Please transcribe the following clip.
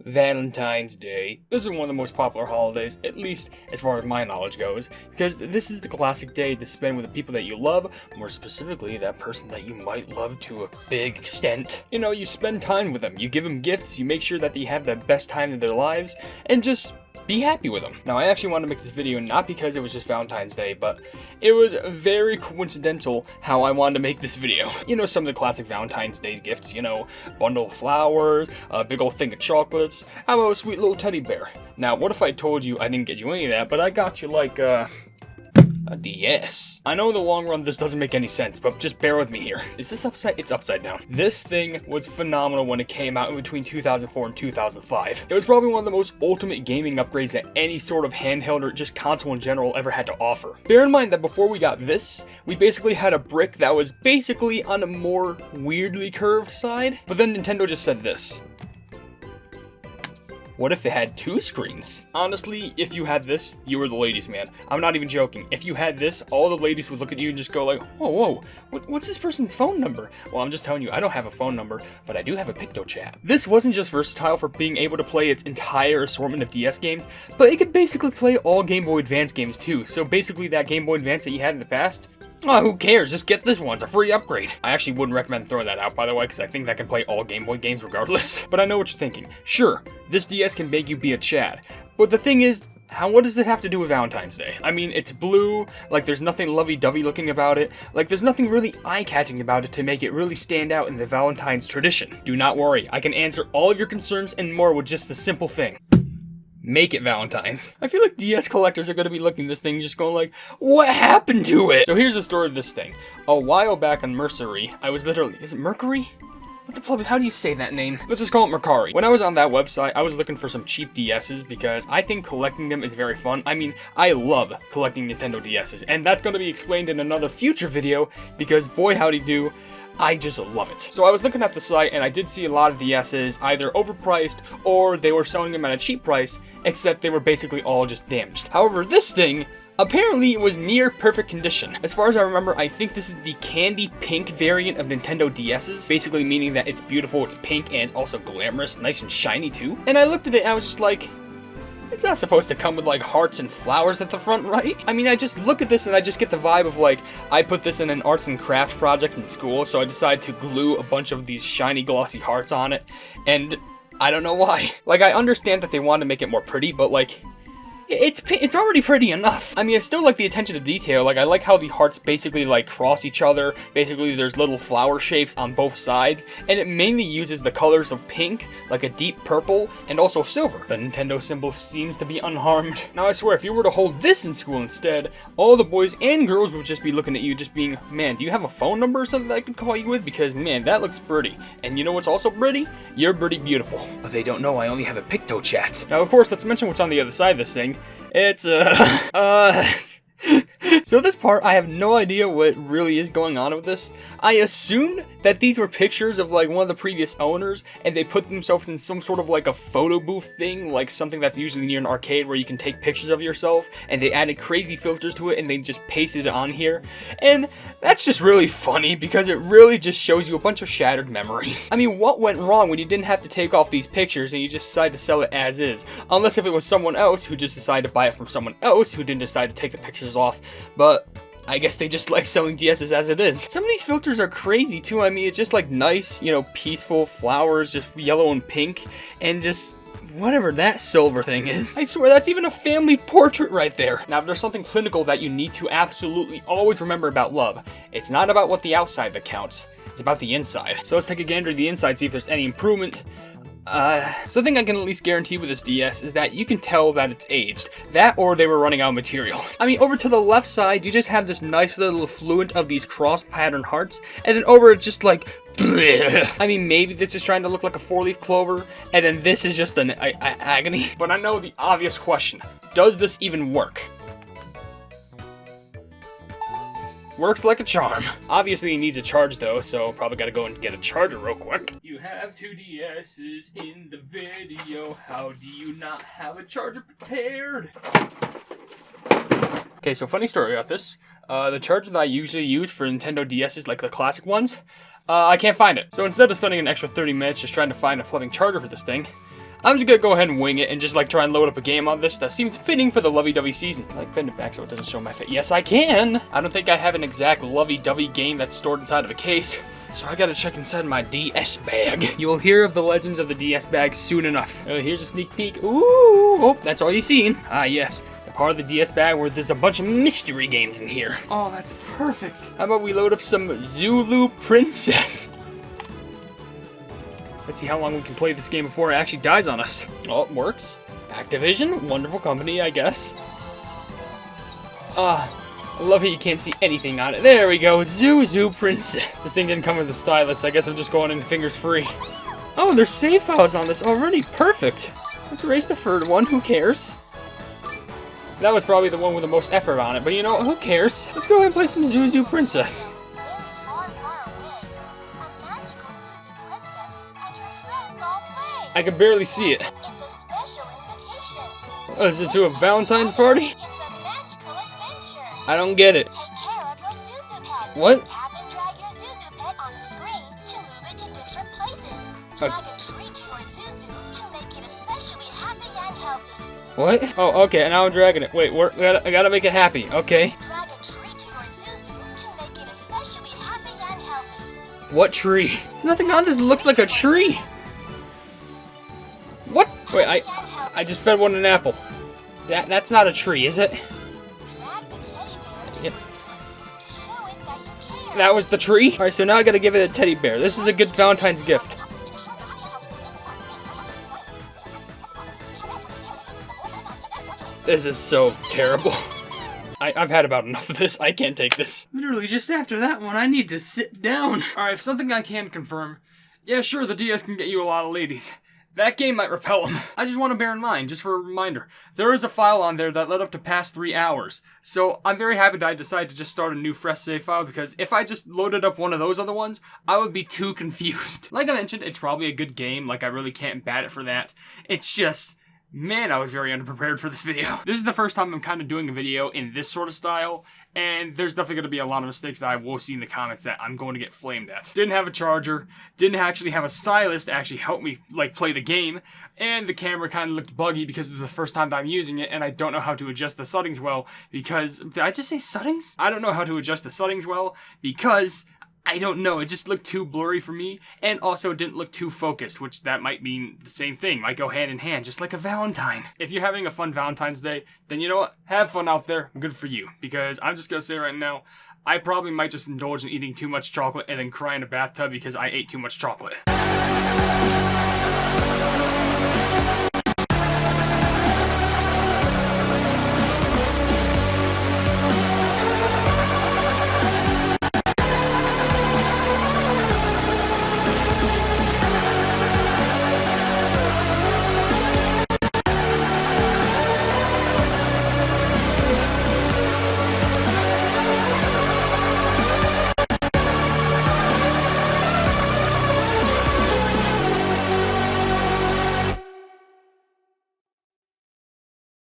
Valentine's Day. This is one of the most popular holidays, at least as far as my knowledge goes, because this is the classic day to spend with the people that you love, more specifically that person that you might love to a big extent. You know, you spend time with them, you give them gifts, you make sure that they have the best time of their lives, and just be happy with them. Now, I actually wanted to make this video not because it was just Valentine's Day, but it was very coincidental how I wanted to make this video. You know, some of the classic Valentine's Day gifts, you know, bundle of flowers, a big old thing of chocolates, how about a sweet little teddy bear? Now, what if I told you I didn't get you any of that, but I got you like, a DS. I know in the long run this doesn't make any sense, but just bear with me here. Is this upside? It's upside down. This thing was phenomenal when it came out in between 2004 and 2005. It was probably one of the most ultimate gaming upgrades that any sort of handheld or just console in general ever had to offer. Bear in mind that before we got this, we basically had a brick that was basically on a more weirdly curved side, but then Nintendo just said this. What if it had two screens? Honestly, if you had this, you were the ladies' man. I'm not even joking. If you had this, all the ladies would look at you and just go like, whoa, what's this person's phone number? Well, I'm just telling you, I don't have a phone number, but I do have a PictoChat. This wasn't just versatile for being able to play its entire assortment of DS games, but it could basically play all Game Boy Advance games too. So basically that Game Boy Advance that you had in the past, oh, who cares? Just get this one. It's a free upgrade. I actually wouldn't recommend throwing that out, by the way, because I think that can play all Game Boy games regardless. But I know what you're thinking. Sure, this DS can make you be a Chad. But the thing is, what does it have to do with Valentine's Day? I mean, it's blue, like there's nothing lovey-dovey looking about it, like there's nothing really eye-catching about it to make it really stand out in the Valentine's tradition. Do not worry, I can answer all of your concerns and more with just a simple thing. Make it Valentine's. I feel like DS collectors are going to be looking at this thing just going like, what happened to it? So here's the story of this thing. A while back on Mercari, I was literally, is it Mercari? What the pleb, how do you say that name? Let's just call it Mercari. When I was on that website, I was looking for some cheap DS's because I think collecting them is very fun. I mean, I love collecting Nintendo DS's, and that's going to be explained in another future video because boy howdy do, I just love it. So I was looking at the site and I did see a lot of DS's either overpriced or they were selling them at a cheap price, except they were basically all just damaged. However, this thing, apparently it was near perfect condition. As far as I remember, I think this is the candy pink variant of Nintendo DS's, basically meaning that it's beautiful, it's pink, and it's also glamorous, nice and shiny too. And I looked at it and I was just like, it's not supposed to come with like hearts and flowers at the front, right? I mean, I just look at this and I just get the vibe of like, I put this in an arts and crafts project in school, so I decided to glue a bunch of these shiny glossy hearts on it, and I don't know why. Like, I understand that they want to make it more pretty, but like, it's already pretty enough. I mean, I still like the attention to detail. Like, I like how the hearts basically like cross each other. Basically, there's little flower shapes on both sides, and it mainly uses the colors of pink, like a deep purple, and also silver. The Nintendo symbol seems to be unharmed. Now, I swear, if you were to hold this in school instead, all the boys and girls would just be looking at you just being, man, do you have a phone number or something that I could call you with? Because, man, that looks pretty. And you know what's also pretty? You're pretty beautiful. But they don't know I only have a PictoChat. Now, of course, let's mention what's on the other side of this thing. It's, so this part, I have no idea what really is going on with this. I assumed that these were pictures of like one of the previous owners, and they put themselves in some sort of like a photo booth thing, like something that's usually near an arcade where you can take pictures of yourself, and they added crazy filters to it and they just pasted it on here. And that's just really funny because it really just shows you a bunch of shattered memories. I mean, what went wrong when you didn't have to take off these pictures and you just decided to sell it as is? Unless if it was someone else who just decided to buy it from someone else who didn't decide to take the pictures off. But I guess they just like selling DS's as it is. Some of these filters are crazy too. I mean, it's just like nice, you know, peaceful flowers, just yellow and pink, and just whatever that silver thing is. I swear that's even a family portrait right there. Now, if there's something clinical that you need to absolutely always remember about love, it's not about what the outside that counts, it's about the inside. So let's take a gander at the inside, see if there's any improvement. Something I can at least guarantee with this DS is that you can tell that it's aged. That or they were running out of material. I mean, over to the left side, you just have this nice little affluent of these cross pattern hearts, and then over it's just like, bleh. I mean, maybe this is trying to look like a four-leaf clover, and then this is just an agony. But I know the obvious question, does this even work? Works like a charm. Obviously, it needs a charge though, so probably gotta go and get a charger real quick. You have two DS's in the video. How do you not have a charger prepared? Okay, so funny story about this. The charger that I usually use for Nintendo DS's, like the classic ones, I can't find it. So instead of spending an extra 30 minutes just trying to find a floating charger for this thing, I'm just gonna go ahead and wing it and just like try and load up a game on this that seems fitting for the lovey-dovey season. Like bend it back so it doesn't show my face. Yes, I can. I don't think I have an exact lovey-dovey game that's stored inside of a case. So I gotta check inside my DS bag. You will hear of the legends of the DS bag soon enough. Here's a sneak peek. Ooh, oh, that's all you've seen. Ah, yes. The part of the DS bag where there's a bunch of mystery games in here. Oh, that's perfect. How about we load up some Zhu Zhu Princess? Let's see how long we can play this game before it actually dies on us. Oh, it works. Activision, wonderful company, I guess. I love how you can't see anything on it. There we go, Zhu Zhu Princess. This thing didn't come with a stylus. I guess I'm just going in fingers free. Oh, there's save files on this already. Perfect. Let's erase the third one. Who cares? That was probably the one with the most effort on it, but you know, who cares? Let's go ahead and play some Zhu Zhu Princess. I can barely see it. Oh, is it to a Valentine's party? I don't get it. What? What? Oh, okay, and now I'm dragging it. Wait, I gotta make it happy. Okay. What tree? There's nothing on this that looks like a tree. What? Wait, I just fed one an apple. That's not a tree, is it? Yep. That was the tree? Alright, so now I gotta give it a teddy bear. This is a good Valentine's gift. This is so terrible. I've had about enough of this. I can't take this. Literally, just after that one, I need to sit down. Alright, something I can confirm. Yeah, sure, the DS can get you a lot of ladies. That game might repel them. I just want to bear in mind, just for a reminder, there is a file on there that led up to past 3 hours. So I'm very happy that I decided to just start a new fresh save file, because if I just loaded up one of those other ones, I would be too confused. Like I mentioned, it's probably a good game, like I really can't bat it for that. It's just... man, I was very underprepared for this video. This is the first time I'm kind of doing a video in this sort of style, and there's definitely going to be a lot of mistakes that I will see in the comments that I'm going to get flamed at. Didn't have a charger, didn't actually have a stylus to actually help me like play the game, and the camera kind of looked buggy because it's the first time that I'm using it, and I don't know how to adjust the settings well because... did I just say settings? I don't know how to adjust the settings well because... I don't know, it just looked too blurry for me, and also it didn't look too focused, which that might mean the same thing, might go hand in hand, just like a Valentine. If you're having a fun Valentine's Day, then you know what, have fun out there, good for you, because I'm just gonna say right now, I probably might just indulge in eating too much chocolate and then cry in a bathtub because I ate too much chocolate.